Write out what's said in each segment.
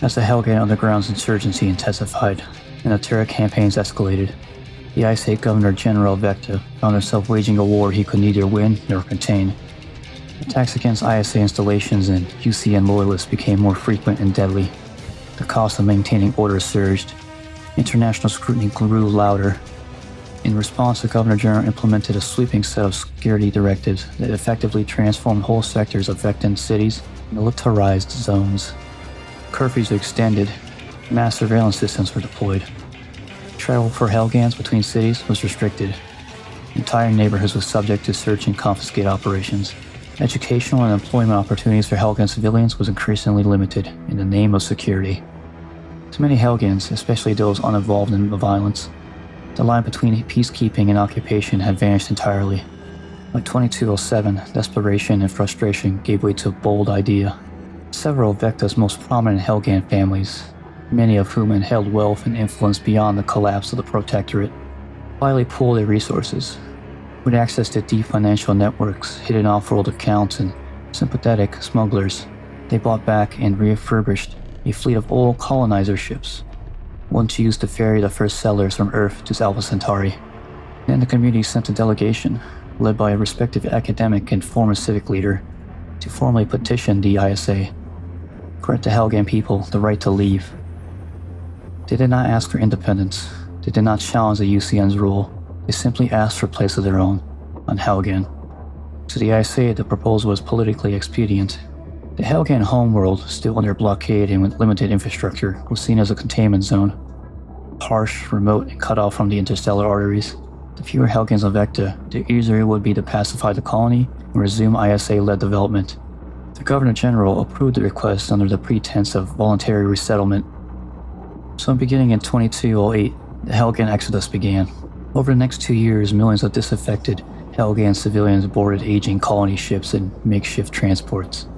As the Helghast Underground's insurgency intensified and the terror campaigns escalated, the ISA Governor-General Vekta found himself waging a war he could neither win nor contain. Attacks against ISA installations and UCN loyalists became more frequent and deadly. The cost of maintaining order surged. International scrutiny grew louder. In response, the Governor-General implemented a sweeping set of security directives that effectively transformed whole sectors of Vektan cities into militarized zones. Curfews were extended. Mass surveillance systems were deployed. Travel for Helghans between cities was restricted. Entire neighborhoods were subject to search and confiscate operations. Educational and employment opportunities for Helghan civilians was increasingly limited in the name of security. To many Helghans, especially those uninvolved in the violence, the line between peacekeeping and occupation had vanished entirely. By 2207, desperation and frustration gave way to a bold idea. Several of Vekta's most prominent Helghan families, many of whom had held wealth and influence beyond the collapse of the Protectorate, quietly pooled their resources. With access to deep financial networks, hidden off-world accounts, and sympathetic smugglers, they bought back and refurbished a fleet of old colonizer ships, once used to ferry the first settlers from Earth to Alpha Centauri. Then the community sent a delegation, led by a respected academic and former civic leader, to formally petition the ISA, grant the Helghan people the right to leave. They did not ask for independence. They did not challenge the UCN's rule. They simply asked for a place of their own, on Helghan. To the ISA, the proposal was politically expedient. The Helghan homeworld, still under blockade and with limited infrastructure, was seen as a containment zone. Harsh, remote, and cut off from the interstellar arteries, the fewer Helghans on Vekta, the easier it would be to pacify the colony and resume ISA-led development. The Governor-General approved the request under the pretense of voluntary resettlement. So beginning in 2208, the Helghan exodus began. Over the next 2 years, millions of disaffected Helghan civilians boarded aging colony ships and makeshift transports,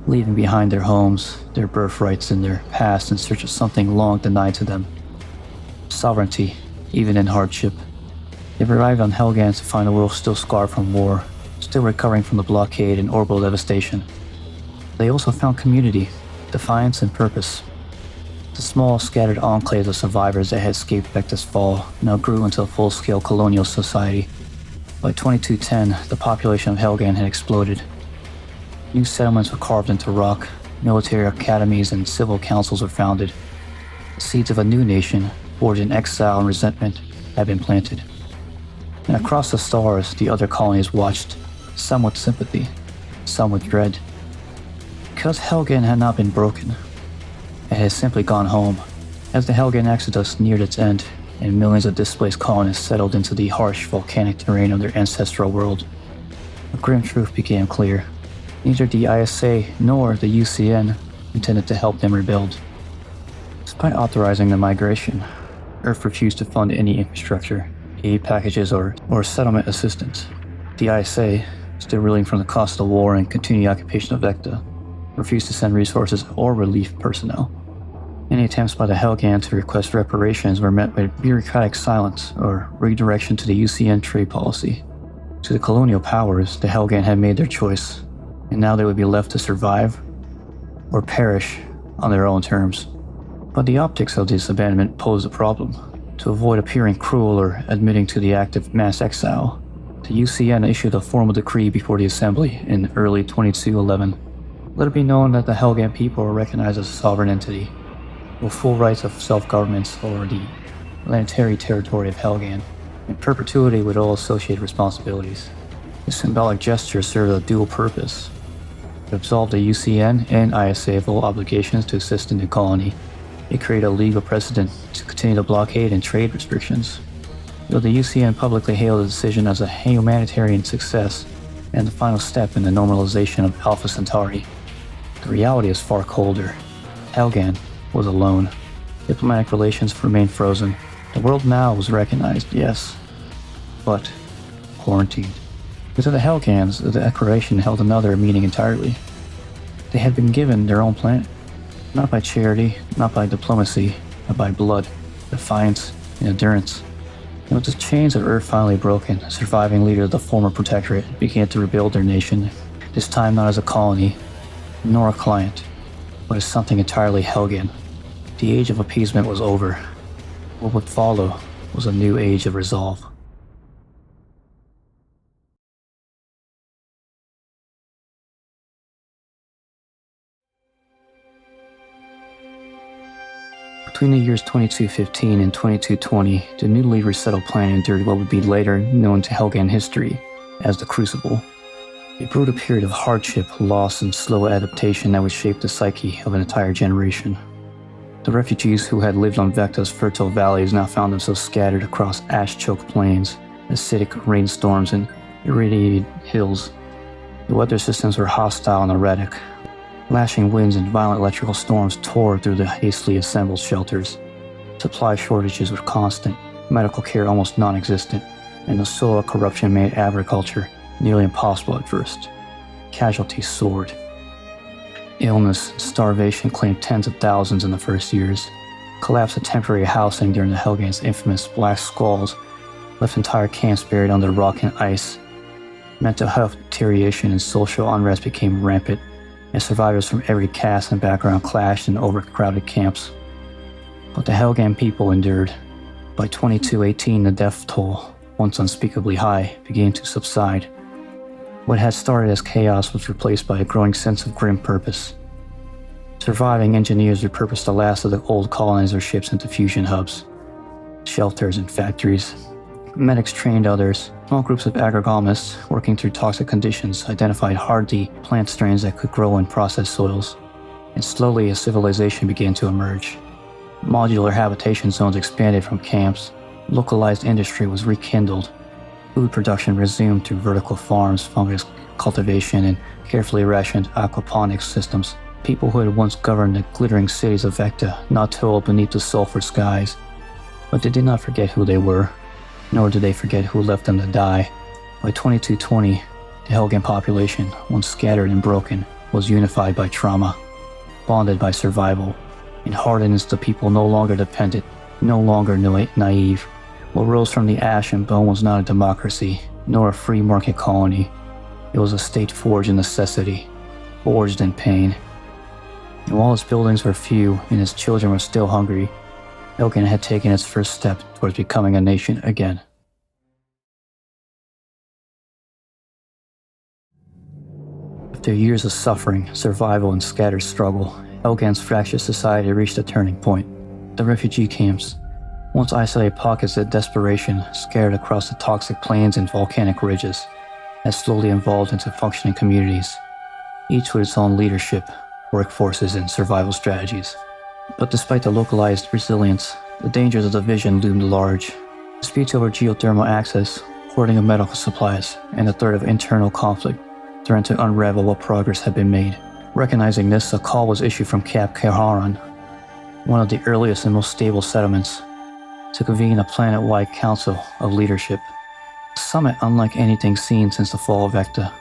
leaving behind their homes, their birthrights, and their past in search of something long denied to them. Sovereignty, even in hardship. They arrived on Helghan to find the world still scarred from war, still recovering from the blockade and orbital devastation. They also found community, defiance, and purpose. The small, scattered enclaves of survivors that had escaped Vekta's fall now grew into a full-scale colonial society. By 2210, the population of Helghan had exploded. New settlements were carved into rock, military academies and civil councils were founded. The seeds of a new nation, forged in exile and resentment, had been planted. And across the stars, the other colonies watched, some with sympathy, some with dread. Because Helghan had not been broken, it had simply gone home. As the Helghan exodus neared its end, and millions of displaced colonists settled into the harsh volcanic terrain of their ancestral world, a grim truth became clear. Neither the ISA nor the UCN intended to help them rebuild. Despite authorizing the migration, Earth refused to fund any infrastructure, aid packages, or settlement assistance. The ISA, still reeling from the cost of the war and continued occupation of Vekta, refused to send resources or relief personnel. Any attempts by the Helghan to request reparations were met with bureaucratic silence or redirection to the UCN trade policy. To the colonial powers, the Helghan had made their choice, and now they would be left to survive or perish on their own terms. But the optics of this abandonment posed a problem. To avoid appearing cruel or admitting to the act of mass exile, the UCN issued a formal decree before the Assembly in early 2211. Let it be known that the Helghan people are recognized as a sovereign entity, with full rights of self-government over the planetary territory of Helghan, in perpetuity with all associated responsibilities. This symbolic gesture served a dual purpose: to absolve the UCN and ISA of all obligations to assist in the colony. It created a legal precedent to continue the blockade and trade restrictions. Though the UCN publicly hailed the decision as a humanitarian success and the final step in the normalization of Alpha Centauri, the reality is far colder. Helghan was alone. Diplomatic relations remained frozen. The world now was recognized, yes, but quarantined. But to the Helghans, the declaration held another meaning entirely. They had been given their own planet, not by charity, not by diplomacy, but by blood, defiance, and endurance. And with the chains of Earth finally broken, the surviving leaders of the former Protectorate began to rebuild their nation, this time not as a colony, nor a client, but as something entirely Helghan. The age of appeasement was over. What would follow was a new age of resolve. Between the years 2215 and 2220, the newly resettled planet endured what would be later known to Helghan history as the Crucible. It brewed a period of hardship, loss, and slow adaptation that would shape the psyche of an entire generation. The refugees who had lived on Vekta's fertile valleys now found themselves scattered across ash-choked plains, acidic rainstorms, and irradiated hills. The weather systems were hostile and erratic. Lashing winds and violent electrical storms tore through the hastily assembled shelters. Supply shortages were constant, medical care almost non-existent, and the soil corruption made agriculture nearly impossible at first. Casualties soared. Illness and starvation claimed tens of thousands in the first years. Collapse of temporary housing during the Helghan's infamous Black Squalls left entire camps buried under rock and ice. Mental health deterioration and social unrest became rampant, and survivors from every caste and background clashed in overcrowded camps. But the Helghan people endured. By 2218, the death toll, once unspeakably high, began to subside. What had started as chaos was replaced by a growing sense of grim purpose. Surviving engineers repurposed the last of the old colonizer ships into fusion hubs, shelters, and factories. Medics trained others. Small groups of agronomists working through toxic conditions identified hardy plant strains that could grow in processed soils, and slowly a civilization began to emerge. Modular habitation zones expanded from camps. Localized industry was rekindled. Food production resumed through vertical farms, fungus cultivation, and carefully rationed aquaponics systems. People who had once governed the glittering cities of Vekta now toiled beneath the sulfur skies, but they did not forget who they were. Nor did they forget who left them to die. By 2220, the Helghan population, once scattered and broken, was unified by trauma, bonded by survival, and hardened as the people no longer dependent, no longer naive. What rose from the ash and bone was not a democracy, nor a free market colony. It was a state forged in necessity, forged in pain. And while its buildings were few and its children were still hungry, Helghan had taken its first step towards becoming a nation again. After years of suffering, survival, and scattered struggle, Helghan's fractured society reached a turning point. The refugee camps, once isolated pockets of desperation scattered across the toxic plains and volcanic ridges, had slowly evolved into functioning communities, each with its own leadership, workforces, and survival strategies. But despite the localized resilience, the dangers of division loomed large. Disputes over geothermal access, hoarding of medical supplies, and the threat of internal conflict threatened to unravel what progress had been made. Recognizing this, a call was issued from Cap Keharan, one of the earliest and most stable settlements, to convene a planet-wide council of leadership. A summit unlike anything seen since the fall of Vekta.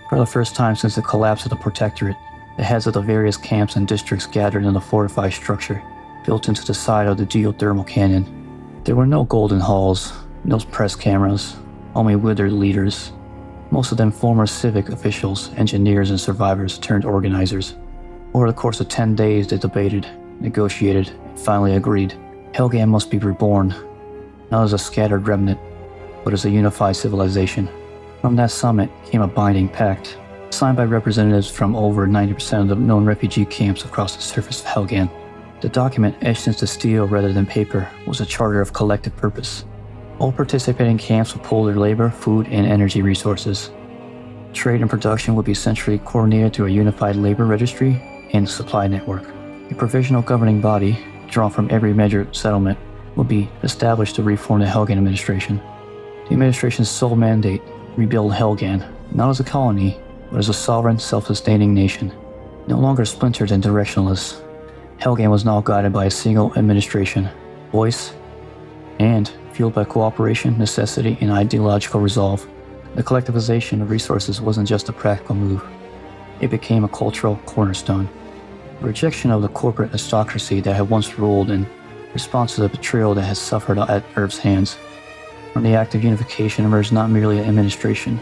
For the first time since the collapse of the Protectorate, the heads of the various camps and districts gathered in a fortified structure built into the side of the geothermal canyon. There were no golden halls, no press cameras, only withered leaders, most of them former civic officials, engineers, and survivors turned organizers. Over the course of 10 days, they debated, negotiated, and finally agreed. Helghan must be reborn, not as a scattered remnant, but as a unified civilization. From that summit came a binding pact, signed by representatives from over 90% of the known refugee camps across the surface of Helghan. The document, etched into steel rather than paper, was a charter of collective purpose. All participating camps would pool their labor, food, and energy resources. Trade and production would be centrally coordinated through a unified labor registry and supply network. A provisional governing body, drawn from every major settlement, would be established to reform the Helghan administration. The administration's sole mandate, rebuild Helghan, not as a colony, but as a sovereign, self-sustaining nation. No longer splintered and directionless, Helghan was now guided by a single administration, voice, and, fueled by cooperation, necessity, and ideological resolve, the collectivization of resources wasn't just a practical move. It became a cultural cornerstone. A rejection of the corporate aristocracy that had once ruled in response to the betrayal that had suffered at Earth's hands. From the act of unification emerged not merely an administration,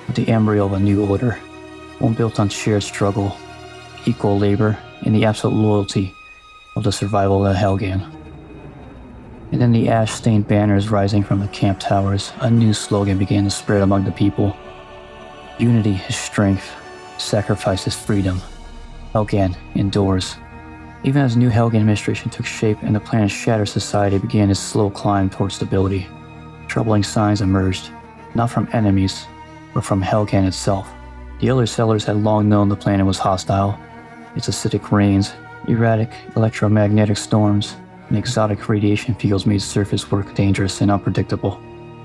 but the embryo of a new order, one built on shared struggle, equal labor, and the absolute loyalty of the survival of Helghan. And then the ash-stained banners rising from the camp towers, a new slogan began to spread among the people. Unity is strength, sacrifice is freedom. Helghan endures. Even as new Helghan administration took shape and the planet's shattered society began its slow climb towards stability, troubling signs emerged, not from enemies, but from Helghan itself. The early settlers had long known the planet was hostile. Its acidic rains, erratic electromagnetic storms, and exotic radiation fields made surface work dangerous and unpredictable.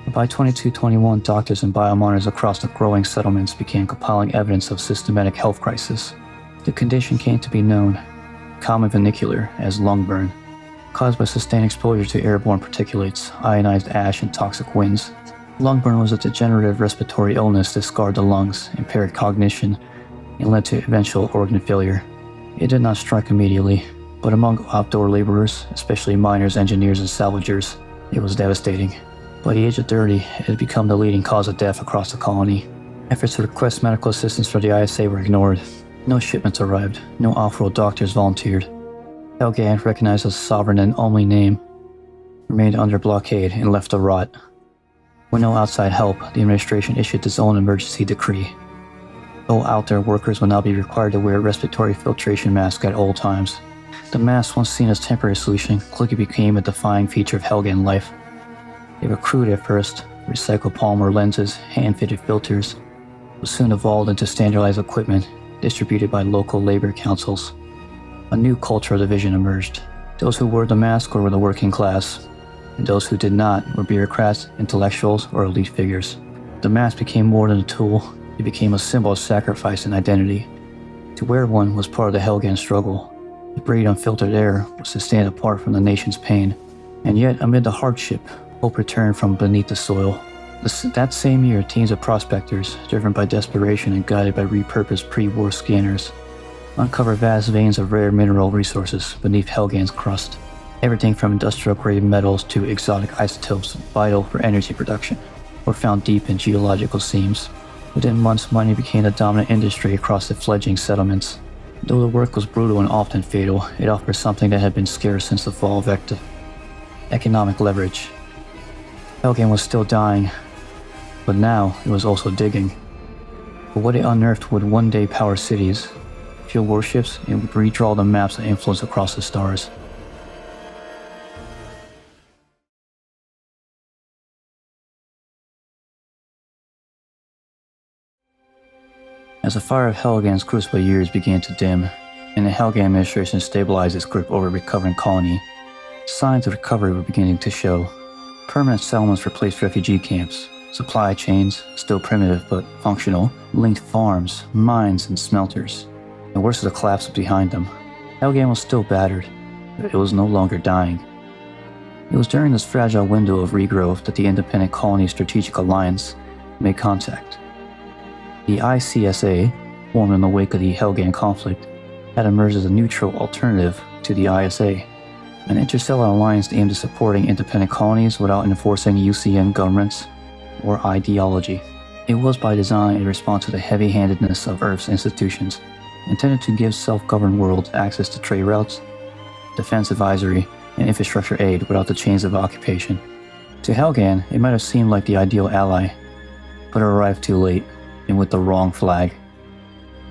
But by 2221, doctors and biomonitors across the growing settlements began compiling evidence of systematic health crisis. The condition came to be known, common vernacular, as lung burn, caused by sustained exposure to airborne particulates, ionized ash, and toxic winds. Lung burn was a degenerative respiratory illness that scarred the lungs, impaired cognition, and led to eventual organ failure. It did not strike immediately, but among outdoor laborers, especially miners, engineers, and salvagers, it was devastating. By the age of 30, it had become the leading cause of death across the colony. Efforts to request medical assistance for the ISA were ignored. No shipments arrived, no off-world doctors volunteered. Helghan, recognized as a sovereign and only name, remained under blockade and left to rot. With no outside help, the administration issued its own emergency decree. All outdoor workers would now be required to wear respiratory filtration masks at all times. The masks, once seen as a temporary solution, quickly became a defining feature of Helghan life. They were crude at first, recycled polymer lenses, hand-fitted filters, but soon evolved into standardized equipment distributed by local labor councils. A new cultural division emerged. Those who wore the mask were the working class, and those who did not were bureaucrats, intellectuals, or elite figures. The mask became more than a tool, it became a symbol of sacrifice and identity. To wear one was part of the Helghan struggle. To breathe unfiltered air was to stand apart from the nation's pain. And yet, amid the hardship, hope returned from beneath the soil. That same year, teams of prospectors, driven by desperation and guided by repurposed pre-war scanners, uncovered vast veins of rare mineral resources beneath Helghan's crust. Everything from industrial-grade metals to exotic isotopes vital for energy production were found deep in geological seams. Within months, mining became the dominant industry across the fledgling settlements. Though the work was brutal and often fatal, it offered something that had been scarce since the fall of Vekta: economic leverage. Helghan was still dying, but now it was also digging. But what it unearthed would one day power cities, fuel warships, and redraw the maps of influence across the stars. As the fire of Helghan's crucible years began to dim, and the Helghan administration stabilized its grip over the recovering colony, signs of recovery were beginning to show. Permanent settlements replaced refugee camps. Supply chains, still primitive but functional, linked farms, mines, and smelters. The worst of the collapse was behind them. Helghan was still battered, but it was no longer dying. It was during this fragile window of regrowth that the Independent Colony Strategic Alliance made contact. The ICSA, formed in the wake of the Helghan conflict, had emerged as a neutral alternative to the ISA, an interstellar alliance aimed at supporting independent colonies without enforcing UCN governments or ideology. It was by design a response to the heavy-handedness of Earth's institutions, intended to give self-governed worlds access to trade routes, defense advisory, and infrastructure aid without the chains of occupation. To Helghan, it might have seemed like the ideal ally, but it arrived too late, and with the wrong flag.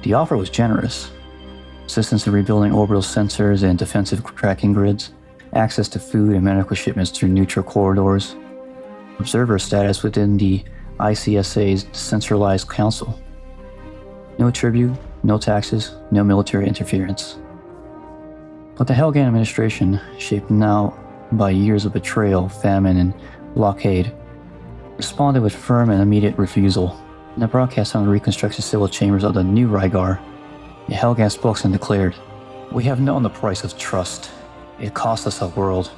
The offer was generous: assistance in rebuilding orbital sensors and defensive tracking grids, access to food and medical shipments through neutral corridors, observer status within the ICSA's decentralized council. No tribute, no taxes, no military interference. But the Helghan administration, shaped now by years of betrayal, famine, and blockade, responded with firm and immediate refusal. In a broadcast on the reconstructed civil chambers of the new Rygar, the Helghast spokesman declared, "We have known the price of trust. It cost us a world.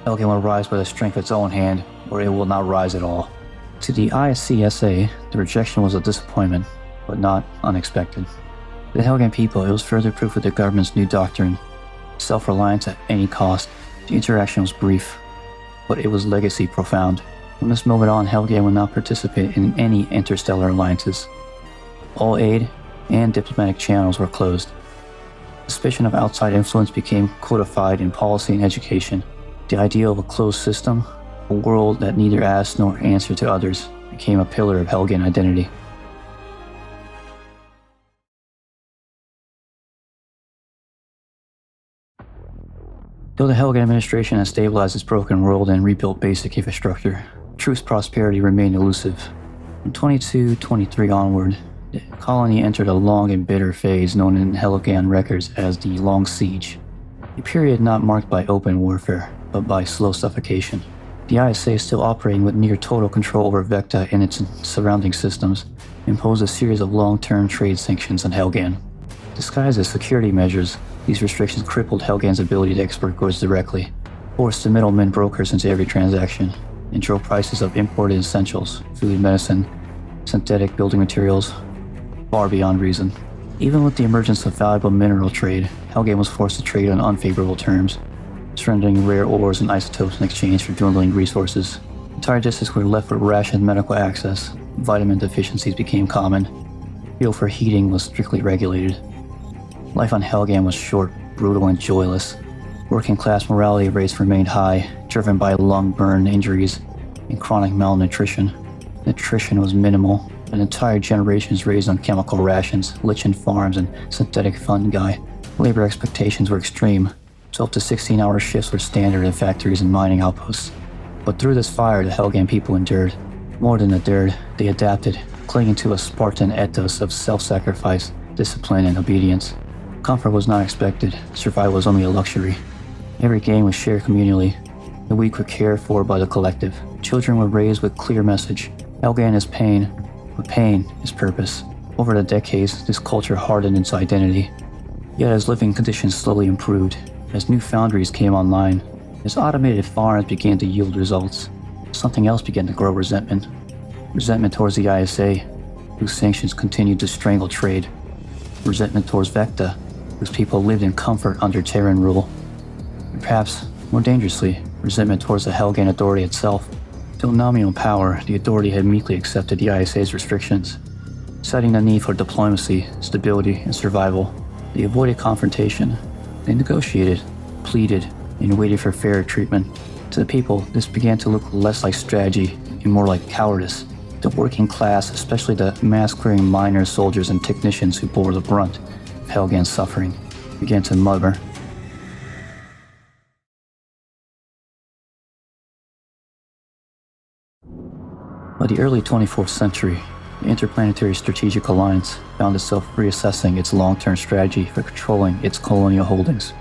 Helghan will rise by the strength of its own hand, or it will not rise at all." To the ICSA, the rejection was a disappointment, but not unexpected. To the Helghan people, it was further proof of the government's new doctrine: self-reliance at any cost. The interaction was brief, but it was legacy profound. From this moment on, Helghan would not participate in any interstellar alliances. All aid and diplomatic channels were closed. Suspicion of outside influence became codified in policy and education. The ideal of a closed system, a world that neither asked nor answered to others, became a pillar of Helghan identity. Though the Helghan administration has stabilized its broken world and rebuilt basic infrastructure, Truth's prosperity remained elusive. From 22-23 onward, the colony entered a long and bitter phase known in Helghan records as the Long Siege, a period not marked by open warfare, but by slow suffocation. The ISA is still operating with near total control over Vekta and its surrounding systems, imposed a series of long-term trade sanctions on Helghan. Disguised as security measures, these restrictions crippled Helghan's ability to export goods directly, forced the middlemen brokers into every transaction, and drove prices of imported essentials, food, medicine, synthetic building materials, far beyond reason. Even with the emergence of valuable mineral trade, Helghan was forced to trade on unfavorable terms, surrendering rare ores and isotopes in exchange for dwindling resources. Entire districts were left with rationed medical access, vitamin deficiencies became common, fuel for heating was strictly regulated. Life on Helghan was short, brutal, and joyless. Working-class morality rates remained high, driven by lung burn injuries and chronic malnutrition. Nutrition was minimal, and entire generations raised on chemical rations, lichen farms, and synthetic fungi. Labor expectations were extreme. 12 to 16-hour shifts were standard in factories and mining outposts. But through this fire, the Helghan people endured. More than endured, they adapted, clinging to a Spartan ethos of self-sacrifice, discipline, and obedience. Comfort was not expected, survival was only a luxury. Every gain was shared communally. The weak were cared for by the collective. Children were raised with clear message. Helghan is pain, but pain is purpose. Over the decades, this culture hardened its identity. Yet as living conditions slowly improved, as new foundries came online, as automated farms began to yield results, something else began to grow: resentment. Resentment towards the ISA, whose sanctions continued to strangle trade. Resentment towards Vekta, whose people lived in comfort under Terran rule. And perhaps, more dangerously, resentment towards the Helghan Authority itself. Though nominal power, the Authority had meekly accepted the ISA's restrictions. Citing the need for diplomacy, stability, and survival, they avoided confrontation. They negotiated, pleaded, and waited for fair treatment. To the people, this began to look less like strategy and more like cowardice. The working class, especially the mask-wearing miners, soldiers, and technicians who bore the brunt of Helghan's suffering, began to murmur. By the early 24th century, the Interplanetary Strategic Alliance found itself reassessing its long-term strategy for controlling its colonial holdings.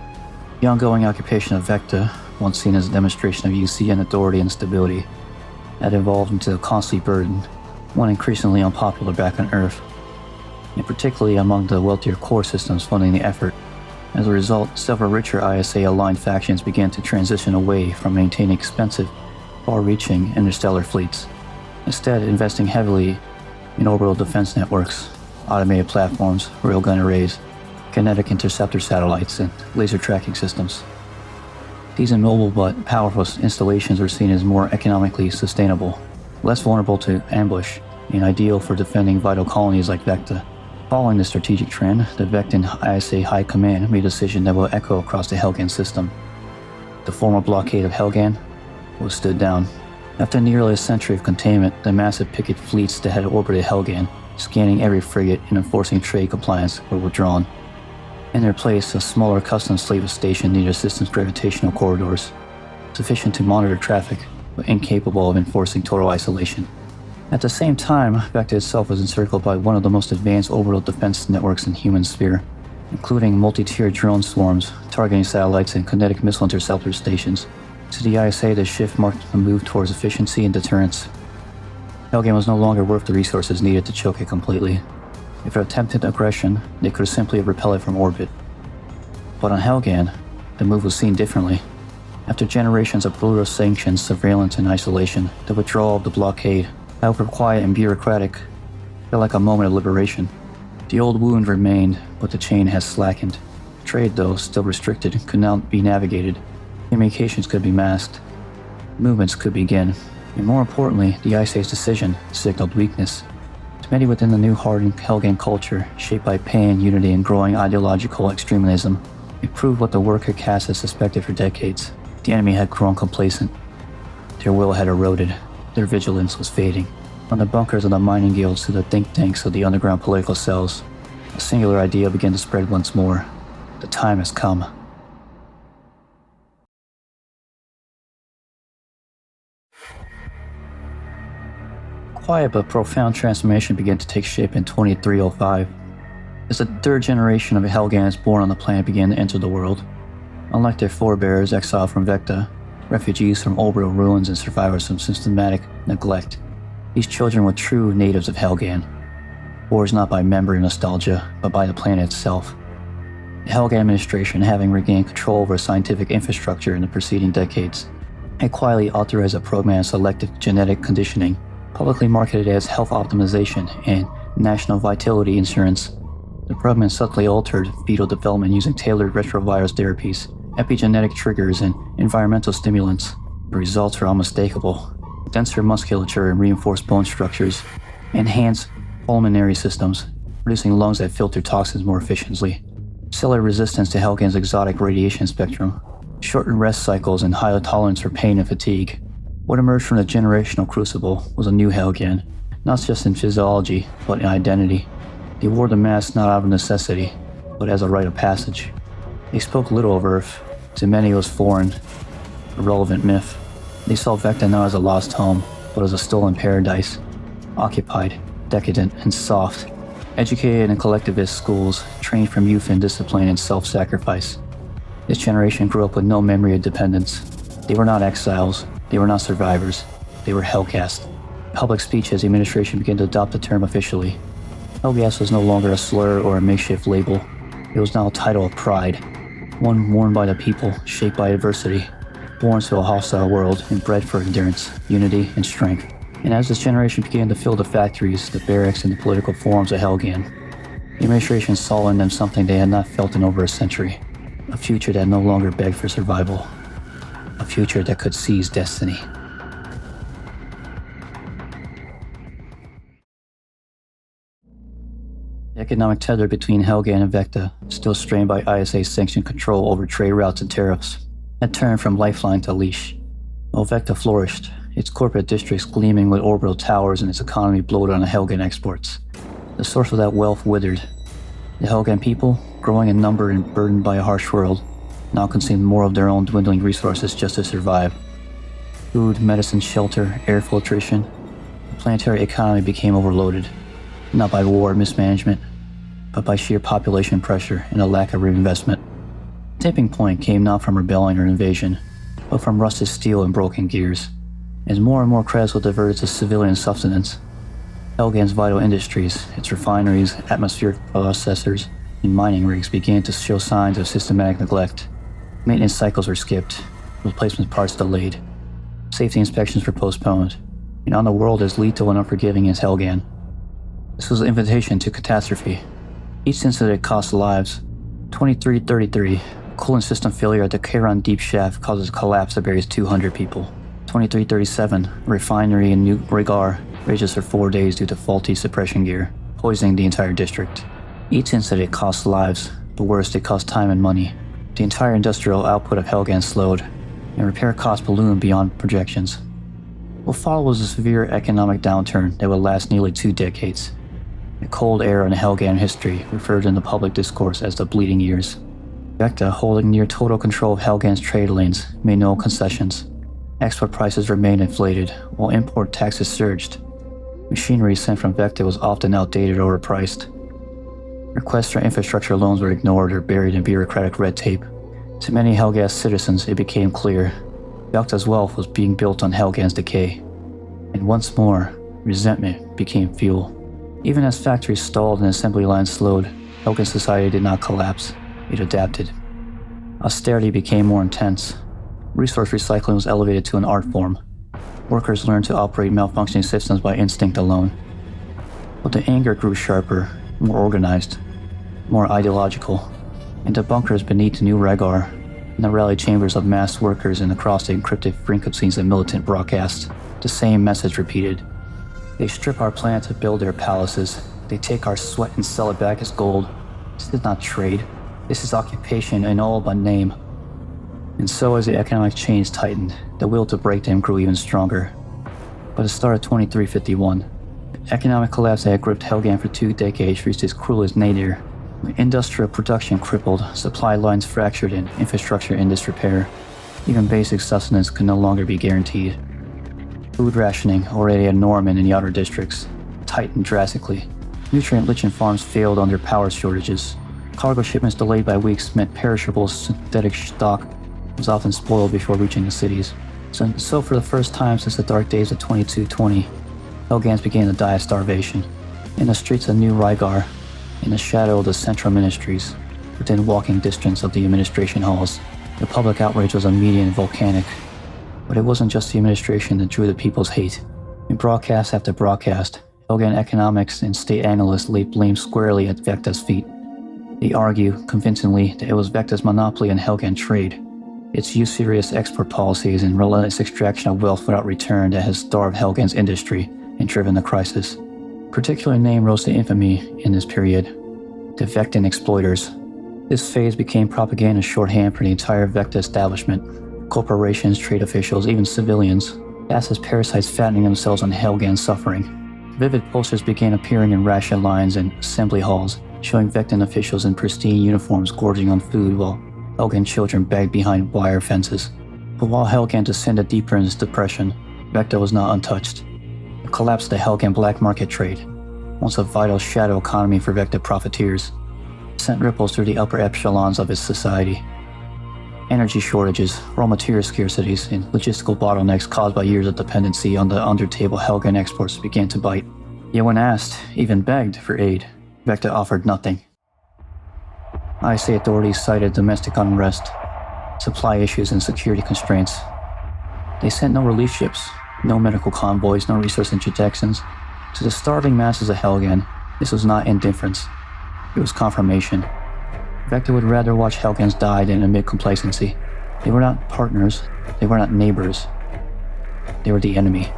The ongoing occupation of Vekta, once seen as a demonstration of UCN authority and stability, had evolved into a costly burden, one increasingly unpopular back on Earth, and particularly among the wealthier core systems funding the effort. As a result, several richer ISA-aligned factions began to transition away from maintaining expensive, far-reaching interstellar fleets, instead investing heavily in orbital defense networks, automated platforms, railgun arrays, kinetic interceptor satellites, and laser tracking systems. These immobile but powerful installations were seen as more economically sustainable, less vulnerable to ambush, and ideal for defending vital colonies like Vekta. Following this strategic trend, the Vektan ISA High Command made a decision that will echo across the Helghan system. The former blockade of Helghan was stood down. After nearly a century of containment, the massive picket fleets that had orbited Helghan, scanning every frigate and enforcing trade compliance, were withdrawn. In their place, a smaller customs fleet was stationed near the system's gravitational corridors, sufficient to monitor traffic, but incapable of enforcing total isolation. At the same time, Vekta itself was encircled by one of the most advanced orbital defense networks in human sphere, including multi-tiered drone swarms, targeting satellites, and kinetic missile interceptor stations. To the ISA, the shift marked a move towards efficiency and deterrence. Helghan was no longer worth the resources needed to choke it completely. If it attempted aggression, they could simply repel it from orbit. But on Helghan, the move was seen differently. After generations of brutal sanctions, surveillance, and isolation, the withdrawal of the blockade, however quiet and bureaucratic, felt like a moment of liberation. The old wound remained, but the chain has slackened. Trade, though still restricted, could now be navigated. Communications could be masked. Movements could begin. And more importantly, the ISA's decision signaled weakness. To many within the new hardened Helghan culture, shaped by pain, unity, and growing ideological extremism, it proved what the worker caste had suspected for decades. The enemy had grown complacent. Their will had eroded. Their vigilance was fading. From the bunkers of the mining guilds to the think tanks of the underground political cells, a singular idea began to spread once more. The time has come. Quiet but profound transformation began to take shape in 2305. As the third generation of Helghans born on the planet began to enter the world. Unlike their forebears exiled from Vekta, refugees from old world ruins and survivors from systematic neglect, these children were true natives of Helghan, forged not by memory or nostalgia, but by the planet itself. The Helghan administration, having regained control over scientific infrastructure in the preceding decades, had quietly authorized a program of selective genetic conditioning, publicly marketed as health optimization and national vitality insurance. The program subtly altered fetal development using tailored retrovirus therapies, epigenetic triggers, and environmental stimulants. The results were unmistakable. Denser musculature and reinforced bone structures, enhanced pulmonary systems, producing lungs that filter toxins more efficiently, cellular resistance to Helghan's exotic radiation spectrum, shortened rest cycles, and higher tolerance for pain and fatigue. What emerged from the generational crucible was a new Helghan, not just in physiology, but in identity. They wore the mask not out of necessity, but as a rite of passage. They spoke little of Earth. To many it was foreign, irrelevant myth. They saw Vekta not as a lost home, but as a stolen paradise, occupied, decadent, and soft, educated in collectivist schools, trained from youth in discipline and self-sacrifice. This generation grew up with no memory of dependence. They were not exiles, they were not survivors, they were Helghast. Public speech as the administration began to adopt the term officially. Helghast was no longer a slur or a makeshift label. It was now a title of pride, one worn by the people, shaped by adversity, born to a hostile world and bred for endurance, unity, and strength. And as this generation began to fill the factories, the barracks, and the political forums of Helghan, the administration saw in them something they had not felt in over a century. A future that no longer begged for survival. A future that could seize destiny. The economic tether between Helghan and Vekta, still strained by ISA-sanctioned control over trade routes and tariffs, had turned from lifeline to leash. While Vekta flourished, its corporate districts gleaming with orbital towers and its economy bloated on the Helghan exports, the source of that wealth withered. The Helghan people, growing in number and burdened by a harsh world, now consumed more of their own dwindling resources just to survive. Food, medicine, shelter, air filtration, the planetary economy became overloaded, not by war or mismanagement, but by sheer population pressure and a lack of reinvestment. The tipping point came not from rebellion or invasion, but from rusted steel and broken gears. As more and more credits were diverted to civilian sustenance, Helghan's vital industries, its refineries, atmospheric processors, and mining rigs began to show signs of systematic neglect. Maintenance cycles were skipped, replacement parts delayed, safety inspections were postponed, and on a world as lethal and unforgiving as Helghan, this was an invitation to catastrophe. Each incident cost lives. 2333, cooling system failure at the Kairon Deep Shaft causes collapse that buries 200 people. 2337, refinery in New Regar rages for 4 days due to faulty suppression gear, poisoning the entire district. Each incident costs lives, but worse, it costs time and money. The entire industrial output of Helghan slowed, and repair costs ballooned beyond projections. What followed was a severe economic downturn that would last nearly 2 decades. A cold era in Helghan history, referred in the public discourse as the Bleeding Years. Vekta, holding near total control of Helghan's trade lanes, made no concessions. Export prices remained inflated, while import taxes surged. Machinery sent from Vekta was often outdated or overpriced. Requests for infrastructure loans were ignored or buried in bureaucratic red tape. To many Helghast citizens, it became clear Vekta's wealth was being built on Helghan's decay. And once more, resentment became fuel. Even as factories stalled and assembly lines slowed, Helghan society did not collapse. It adapted. Austerity became more intense. Resource recycling was elevated to an art form. Workers learned to operate malfunctioning systems by instinct alone. But the anger grew sharper, more organized, more ideological. In the bunkers beneath New Regar, in the rally chambers of masked workers and across the encrypted frequencies of militant broadcasts, the same message repeated. They strip our planet to build their palaces. They take our sweat and sell it back as gold. This is not trade. This is occupation in all but name. And so as the economic chains tightened, the will to break them grew even stronger. By the start of 2351, the economic collapse that had gripped Helghan for 2 decades reached its cruelest nadir. Industrial production crippled, supply lines fractured, and infrastructure in disrepair. Even basic sustenance could no longer be guaranteed. Food rationing, already a norm in the outer districts, tightened drastically. Nutrient-rich farms failed under power shortages. Cargo shipments delayed by weeks meant perishable synthetic stock was often spoiled before reaching the cities. So for the first time since the dark days of 2220, Helghans began to die of starvation. In the streets of New Rygar, in the shadow of the central ministries, within walking distance of the administration halls, the public outrage was immediate and volcanic. But it wasn't just the administration that drew the people's hate. In broadcast after broadcast, Helghan economics and state analysts laid blame squarely at Vekta's feet. They argue, convincingly, that it was Vekta's monopoly on Helghan trade, its usurious export policies and relentless extraction of wealth without return that has starved Helghan's industry and driven the crisis. A particular name rose to infamy in this period: the Vektan exploiters. This phase became propaganda shorthand for the entire Vekta establishment. Corporations, trade officials, even civilians, cast as parasites fattening themselves on Helghan's suffering. Vivid posters began appearing in ration lines and assembly halls, showing Vektan officials in pristine uniforms gorging on food while Helghan children begged behind wire fences. But while Helghan descended deeper in its depression, Vekta was not untouched. The collapse of the Helghan black market trade, once a vital shadow economy for Vekta profiteers, sent ripples through the upper echelons of its society. Energy shortages, raw material scarcities, and logistical bottlenecks caused by years of dependency on the under-table Helghan exports began to bite. Yet when asked, even begged, for aid, Vekta offered nothing. ISA authorities cited domestic unrest, supply issues, and security constraints. They sent no relief ships, no medical convoys, no resource injections. To the starving masses of Helghan, this was not indifference. It was confirmation. Vekta would rather watch Helghans die than admit complacency. They were not partners. They were not neighbors. They were the enemy.